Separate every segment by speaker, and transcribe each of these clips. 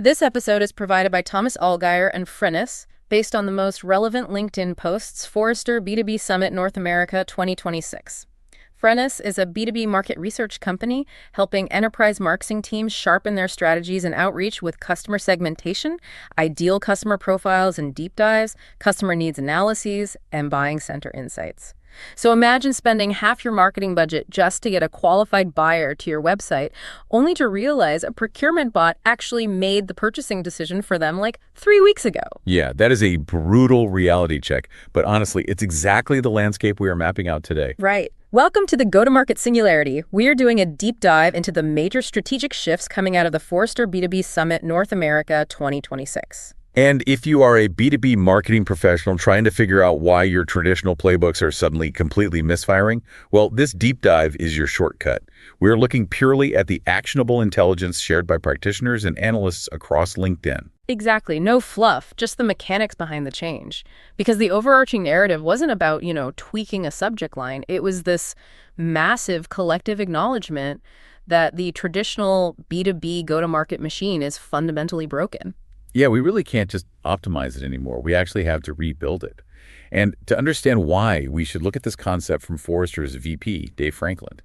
Speaker 1: This episode is provided by Thomas Allgaier and Frennis, based on the most relevant LinkedIn posts, Forrester B2B Summit North America 2026. Frennis is a B2B market research company helping enterprise marketing teams sharpen their strategies and outreach with customer segmentation, ideal customer profiles and deep dives, customer needs analyses, and buying center insights. So imagine spending half your marketing budget just to get a qualified buyer to your website, only to realize a procurement bot actually made the purchasing decision for them like 3 weeks ago.
Speaker 2: Yeah, that is a brutal reality check. But honestly, it's exactly the landscape we are mapping out today.
Speaker 1: Right. Welcome to the Go-to-Market Singularity. We are doing a deep dive into the major strategic shifts coming out of the Forrester B2B Summit North America 2026.
Speaker 2: And if you are a B2B marketing professional trying to figure out why your traditional playbooks are suddenly completely misfiring, well, this deep dive is your shortcut. We're looking purely at the actionable intelligence shared by practitioners and analysts across LinkedIn.
Speaker 1: Exactly. No fluff, just the mechanics behind the change. Because the overarching narrative wasn't about, tweaking a subject line. It was this massive collective acknowledgement that the traditional B2B go-to-market machine is fundamentally broken.
Speaker 2: Yeah, we really can't just optimize it anymore. We actually have to rebuild it. And to understand why, we should look at this concept from Forrester's VP, Dave Franklin.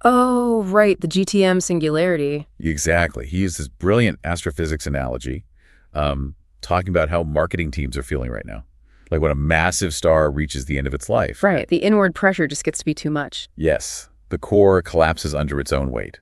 Speaker 1: Oh, right, the GTM Singularity.
Speaker 2: Exactly. He used this brilliant astrophysics analogy, talking about how marketing teams are feeling right now. Like when a massive star reaches the end of its life.
Speaker 1: Right, the inward pressure just gets to be too much.
Speaker 2: Yes, the core collapses under its own weight.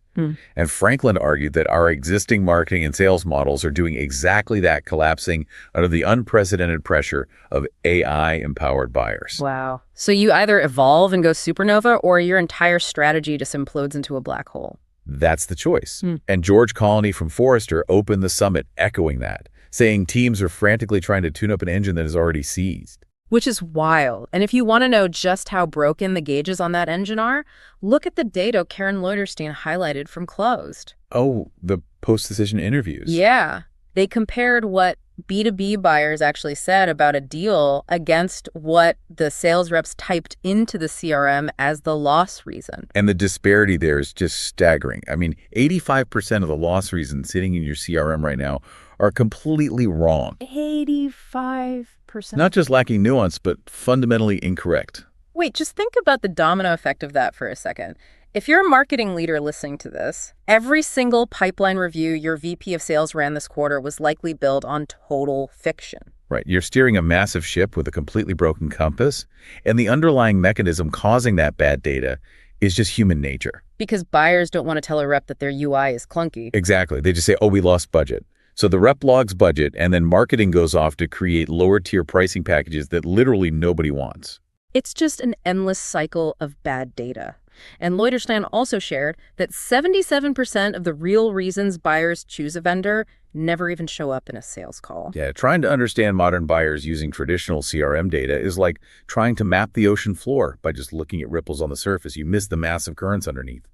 Speaker 2: And Franklin argued that our existing marketing and sales models are doing exactly that, collapsing under the unprecedented pressure of AI-empowered buyers.
Speaker 1: Wow. So you either evolve and go supernova, or your entire strategy just implodes into a black hole.
Speaker 2: That's the choice. And George Colony from Forrester opened the summit echoing that, saying teams are frantically trying to tune up an engine that is already seized.
Speaker 1: Which is wild. And if you want to know just how broken the gauges on that engine are, look at the data Karen Leuterstein highlighted from Closed.
Speaker 2: Oh, the post-decision interviews.
Speaker 1: Yeah. They compared what B2B buyers actually said about a deal against what the sales reps typed into the CRM as the loss reason.
Speaker 2: And the disparity there is just staggering. I mean, 85% of the loss reasons sitting in your CRM right now are completely wrong.
Speaker 1: 85%.
Speaker 2: Not just lacking nuance, but fundamentally incorrect.
Speaker 1: Wait, just think about the domino effect of that for a second. If you're a marketing leader listening to this, every single pipeline review your VP of sales ran this quarter was likely built on total fiction.
Speaker 2: Right. You're steering a massive ship with a completely broken compass, and the underlying mechanism causing that bad data is just human nature.
Speaker 1: Because buyers don't want to tell a rep that their UI is clunky.
Speaker 2: Exactly. They just say, oh, we lost budget. So the rep logs budget, and then marketing goes off to create lower-tier pricing packages that literally nobody wants.
Speaker 1: It's just an endless cycle of bad data. And Leuterstein also shared that 77% of the real reasons buyers choose a vendor never even show up in a sales call.
Speaker 2: Yeah, trying to understand modern buyers using traditional CRM data is like trying to map the ocean floor by just looking at ripples on the surface. You miss the massive currents underneath.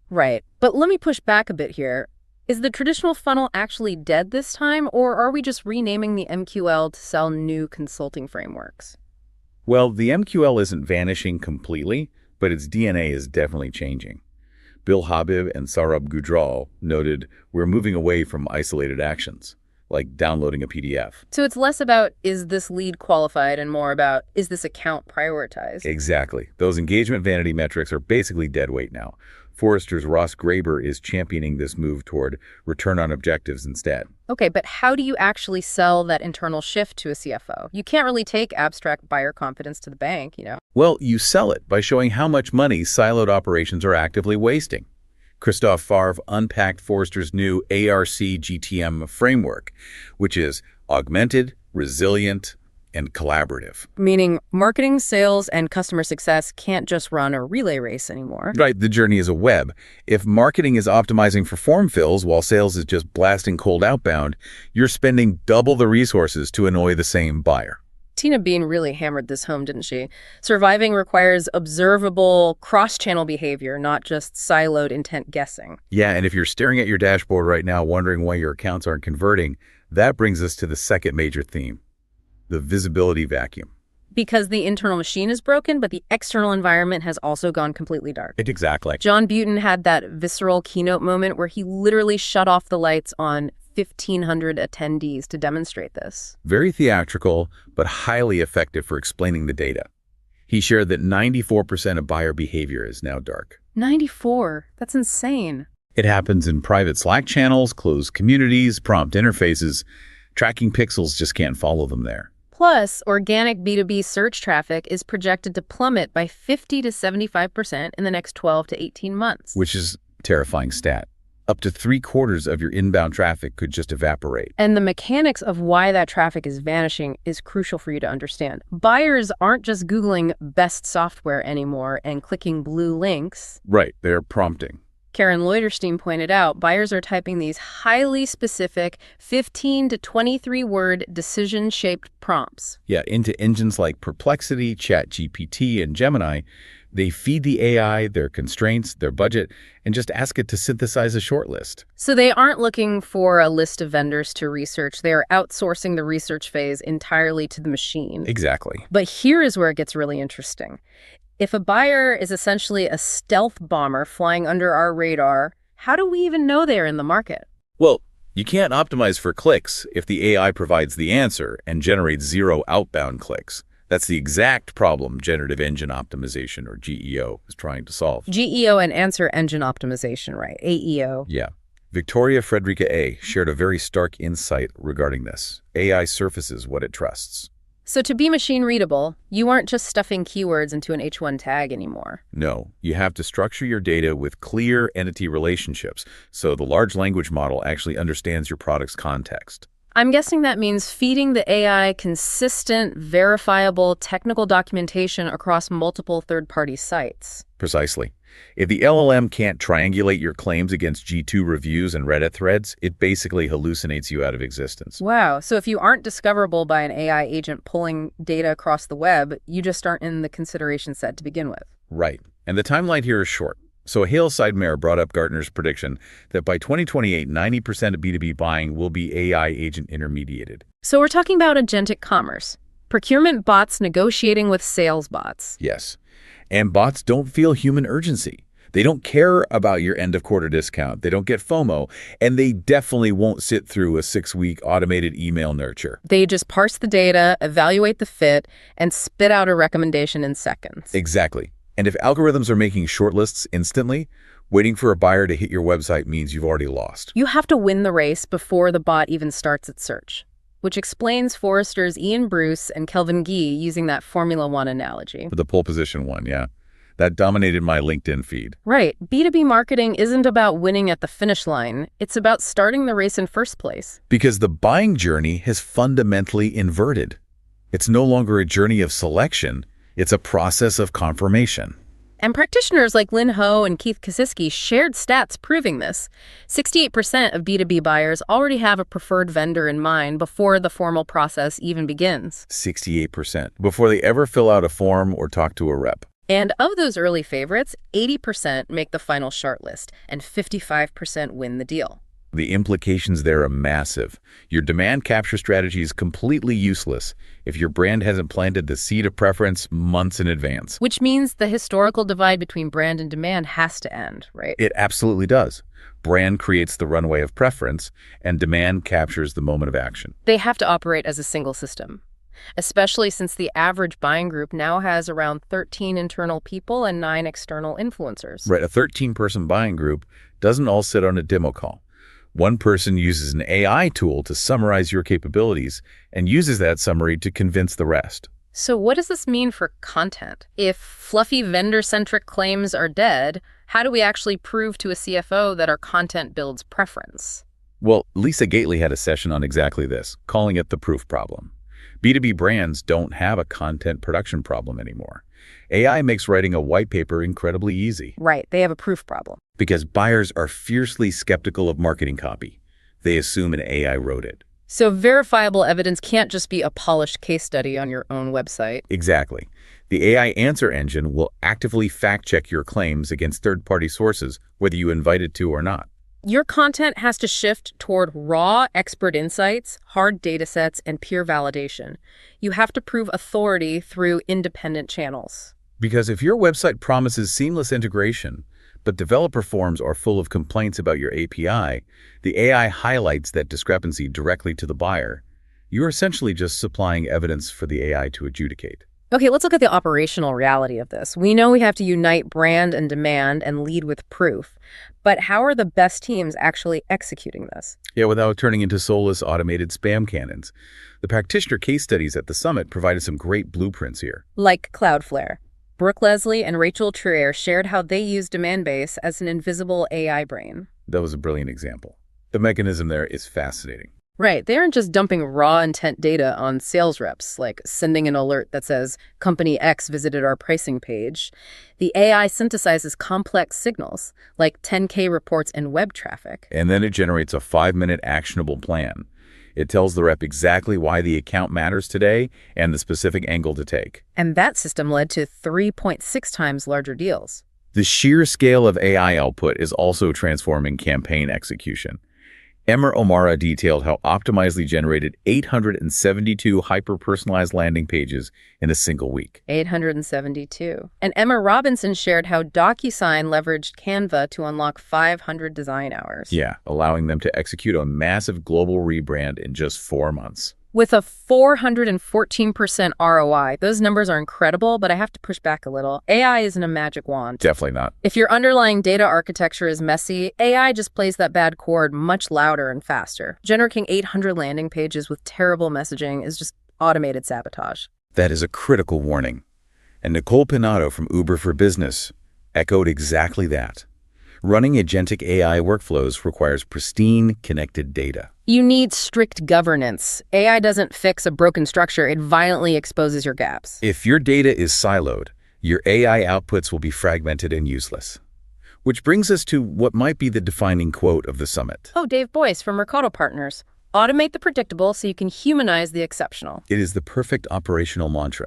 Speaker 1: Right. But let me push back a bit here. Is the traditional funnel actually dead this time, or are we just renaming the MQL to sell new consulting frameworks?
Speaker 2: Well, the MQL isn't vanishing completely, but its DNA is definitely changing. Bill Habib and Saurabh Gujral noted we're moving away from isolated actions, like downloading a PDF.
Speaker 1: So it's less about, is this lead qualified, and more about, is this account prioritized?
Speaker 2: Exactly. Those engagement vanity metrics are basically dead weight now. Forrester's Ross Graber is championing this move toward return on objectives instead.
Speaker 1: Okay, but how do you actually sell that internal shift to a CFO? You can't really take abstract buyer confidence to the bank,
Speaker 2: Well, you sell it by showing how much money siloed operations are actively wasting. Christophe Favre unpacked Forrester's new ARC GTM framework, which is augmented, resilient, and collaborative.
Speaker 1: Meaning marketing, sales, and customer success can't just run a relay race anymore.
Speaker 2: Right, the journey is a web. If marketing is optimizing for form fills while sales is just blasting cold outbound, you're spending double the resources to annoy the same buyer.
Speaker 1: Tina Bean really hammered this home, didn't she? Surviving requires observable cross-channel behavior, not just siloed intent guessing.
Speaker 2: Yeah, and if you're staring at your dashboard right now wondering why your accounts aren't converting, that brings us to the second major theme. The visibility vacuum.
Speaker 1: Because the internal machine is broken, but the external environment has also gone completely dark.
Speaker 2: Exactly.
Speaker 1: John Buten had that visceral keynote moment where he literally shut off the lights on 1,500 attendees to demonstrate this.
Speaker 2: Very theatrical, but highly effective for explaining the data. He shared that 94% of buyer behavior is now dark.
Speaker 1: 94? That's insane.
Speaker 2: It happens in private Slack channels, closed communities, prompt interfaces. Tracking pixels just can't follow them there.
Speaker 1: Plus, organic B2B search traffic is projected to plummet by 50 to 75% in the next 12 to 18 months.
Speaker 2: Which is a terrifying stat. Up to 3/4 of your inbound traffic could just evaporate.
Speaker 1: And the mechanics of why that traffic is vanishing is crucial for you to understand. Buyers aren't just Googling best software anymore and clicking blue links.
Speaker 2: Right, they're prompting.
Speaker 1: Karen Leuterstein pointed out, buyers are typing these highly specific 15 to 23-word decision-shaped prompts.
Speaker 2: Yeah, into engines like Perplexity, ChatGPT, and Gemini. They feed the AI their constraints, their budget, and just ask it to synthesize a short list.
Speaker 1: So they aren't looking for a list of vendors to research. They are outsourcing the research phase entirely to the machine.
Speaker 2: Exactly.
Speaker 1: But here is where it gets really interesting. If a buyer is essentially a stealth bomber flying under our radar, how do we even know they're in the market?
Speaker 2: Well, you can't optimize for clicks if the AI provides the answer and generates 0 outbound clicks. That's the exact problem generative engine optimization, or GEO, is trying to solve.
Speaker 1: GEO and answer engine optimization, right? AEO.
Speaker 2: Yeah. Victoria Frederica A. shared a very stark insight regarding this. AI surfaces what it trusts.
Speaker 1: So to be machine readable, you aren't just stuffing keywords into an H1 tag anymore.
Speaker 2: No, you have to structure your data with clear entity relationships, so the large language model actually understands your product's context.
Speaker 1: I'm guessing that means feeding the AI consistent, verifiable technical documentation across multiple third-party sites.
Speaker 2: Precisely. If the LLM can't triangulate your claims against G2 reviews and Reddit threads, it basically hallucinates you out of existence.
Speaker 1: Wow, so if you aren't discoverable by an AI agent pulling data across the web, you just aren't in the consideration set to begin with.
Speaker 2: Right. And the timeline here is short. So Hale Sidemare brought up Gartner's prediction that by 2028, 90% of B2B buying will be AI agent intermediated.
Speaker 1: So we're talking about agentic commerce. Procurement bots negotiating with sales bots.
Speaker 2: Yes. And bots don't feel human urgency. They don't care about your end-of-quarter discount. They don't get FOMO. And they definitely won't sit through a 6-week automated email nurture.
Speaker 1: They just parse the data, evaluate the fit, and spit out a recommendation in seconds.
Speaker 2: Exactly. And if algorithms are making shortlists instantly, waiting for a buyer to hit your website means you've already lost.
Speaker 1: You have to win the race before the bot even starts its search, which explains Forrester's Ian Bruce and Kelvin Gee using that Formula One analogy.
Speaker 2: The pole position one, yeah. That dominated my LinkedIn feed.
Speaker 1: Right. B2B marketing isn't about winning at the finish line. It's about starting the race in first place.
Speaker 2: Because the buying journey has fundamentally inverted. It's no longer a journey of selection. It's a process of confirmation.
Speaker 1: And practitioners like Lynn Ho and Keith Kasiski shared stats proving this. 68% of B2B buyers already have a preferred vendor in mind before the formal process even begins.
Speaker 2: 68%, before they ever fill out a form or talk to a rep.
Speaker 1: And of those early favorites, 80% make the final shortlist, and 55% win the deal.
Speaker 2: The implications there are massive. Your demand capture strategy is completely useless if your brand hasn't planted the seed of preference months in advance.
Speaker 1: Which means the historical divide between brand and demand has to end, right?
Speaker 2: It absolutely does. Brand creates the runway of preference, and demand captures the moment of action.
Speaker 1: They have to operate as a single system, especially since the average buying group now has around 13 internal people and 9 external influencers.
Speaker 2: Right, a 13-person buying group doesn't all sit on a demo call. One person uses an AI tool to summarize your capabilities and uses that summary to convince the rest.
Speaker 1: So what does this mean for content? If fluffy vendor-centric claims are dead, how do we actually prove to a CFO that our content builds preference?
Speaker 2: Well, Lisa Gately had a session on exactly this, calling it the proof problem. B2B brands don't have a content production problem anymore. AI makes writing a white paper incredibly easy.
Speaker 1: Right, they have a proof problem.
Speaker 2: Because buyers are fiercely skeptical of marketing copy. They assume an AI wrote it.
Speaker 1: So verifiable evidence can't just be a polished case study on your own website.
Speaker 2: Exactly. The AI answer engine will actively fact-check your claims against third-party sources, whether you invite it to or not.
Speaker 1: Your content has to shift toward raw, expert insights, hard data sets, and peer validation. You have to prove authority through independent channels.
Speaker 2: Because if your website promises seamless integration, but developer forms are full of complaints about your API, the AI highlights that discrepancy directly to the buyer. You're essentially just supplying evidence for the AI to adjudicate.
Speaker 1: Okay, let's look at the operational reality of this. We know we have to unite brand and demand and lead with proof. But how are the best teams actually executing this?
Speaker 2: Yeah, without turning into soulless automated spam cannons. The practitioner case studies at the summit provided some great blueprints here.
Speaker 1: Like Cloudflare. Brooke Leslie and Rachel Trier shared how they use Demandbase as an invisible AI brain.
Speaker 2: That was a brilliant example. The mechanism there is fascinating.
Speaker 1: Right. They aren't just dumping raw intent data on sales reps, like sending an alert that says, Company X visited our pricing page. The AI synthesizes complex signals, like 10K reports and web traffic.
Speaker 2: And then it generates a 5-minute actionable plan. It tells the rep exactly why the account matters today and the specific angle to take.
Speaker 1: And that system led to 3.6 times larger deals.
Speaker 2: The sheer scale of AI output is also transforming campaign execution. Emmer O'Mara detailed how Optimizely generated 872 hyper-personalized landing pages in a single week.
Speaker 1: 872. And Emma Robinson shared how DocuSign leveraged Canva to unlock 500 design hours.
Speaker 2: Yeah, allowing them to execute a massive global rebrand in just 4 months.
Speaker 1: With a 414% ROI. Those numbers are incredible, but I have to push back a little. AI isn't a magic wand.
Speaker 2: Definitely not.
Speaker 1: If your underlying data architecture is messy, AI just plays that bad chord much louder and faster. Generating 800 landing pages with terrible messaging is just automated sabotage.
Speaker 2: That is a critical warning. And Nicole Pinato from Uber for Business echoed exactly that. Running agentic AI workflows requires pristine, connected data.
Speaker 1: You need strict governance. AI doesn't fix a broken structure, it violently exposes your gaps.
Speaker 2: If your data is siloed, your AI outputs will be fragmented and useless. Which brings us to what might be the defining quote of the summit.
Speaker 1: Oh, Dave Boyce from Mercado Partners. Automate the predictable so you can humanize the exceptional.
Speaker 2: It is the perfect operational mantra.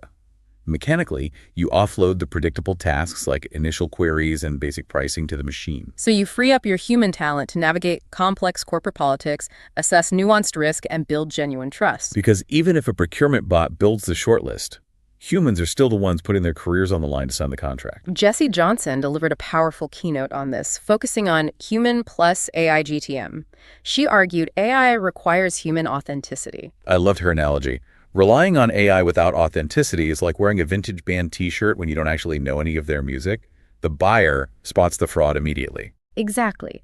Speaker 2: Mechanically, you offload the predictable tasks like initial queries and basic pricing to the machine.
Speaker 1: So you free up your human talent to navigate complex corporate politics, assess nuanced risk, and build genuine trust.
Speaker 2: Because even if a procurement bot builds the shortlist, humans are still the ones putting their careers on the line to sign the contract.
Speaker 1: Jessie Johnson delivered a powerful keynote on this, focusing on human plus AI GTM. She argued AI requires human authenticity.
Speaker 2: I loved her analogy. Relying on AI without authenticity is like wearing a vintage band t-shirt when you don't actually know any of their music. The buyer spots the fraud immediately.
Speaker 1: Exactly.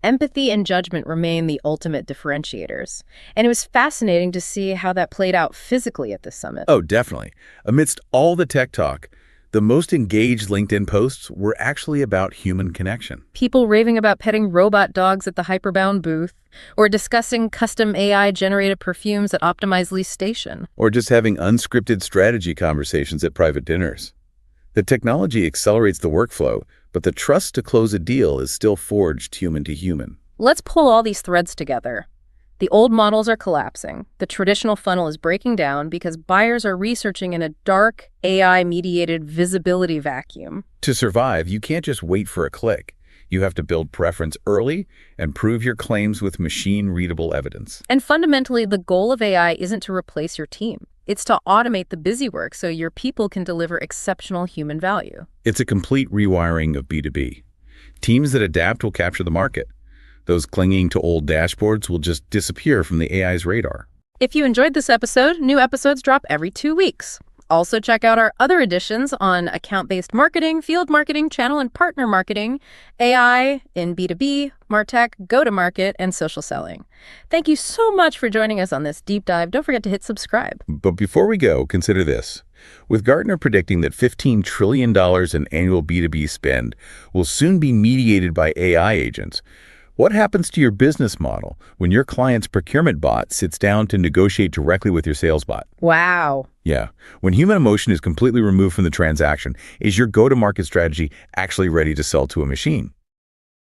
Speaker 1: Empathy and judgment remain the ultimate differentiators. And it was fascinating to see how that played out physically at this summit.
Speaker 2: Oh, definitely. Amidst all the tech talk, the most engaged LinkedIn posts were actually about human connection.
Speaker 1: People raving about petting robot dogs at the Hyperbound booth, or discussing custom AI-generated perfumes at Optimizely Station.
Speaker 2: Or just having unscripted strategy conversations at private dinners. The technology accelerates the workflow, but the trust to close a deal is still forged human to human.
Speaker 1: Let's pull all these threads together. The old models are collapsing. The traditional funnel is breaking down because buyers are researching in a dark, AI-mediated visibility vacuum.
Speaker 2: To survive, you can't just wait for a click. You have to build preference early and prove your claims with machine-readable evidence.
Speaker 1: And fundamentally, the goal of AI isn't to replace your team. It's to automate the busy work so your people can deliver exceptional human value.
Speaker 2: It's a complete rewiring of B2B. Teams that adapt will capture the market. Those clinging to old dashboards will just disappear from the AI's radar.
Speaker 1: If you enjoyed this episode, new episodes drop every 2 weeks. Also check out our other editions on account-based marketing, field marketing, channel and partner marketing, AI in B2B, MarTech, go-to-market, and social selling. Thank you so much for joining us on this deep dive. Don't forget to hit subscribe.
Speaker 2: But before we go, consider this. With Gartner predicting that $15 trillion in annual B2B spend will soon be mediated by AI agents, what happens to your business model when your client's procurement bot sits down to negotiate directly with your sales bot?
Speaker 1: Wow.
Speaker 2: Yeah. When human emotion is completely removed from the transaction, is your go-to-market strategy actually ready to sell to a machine?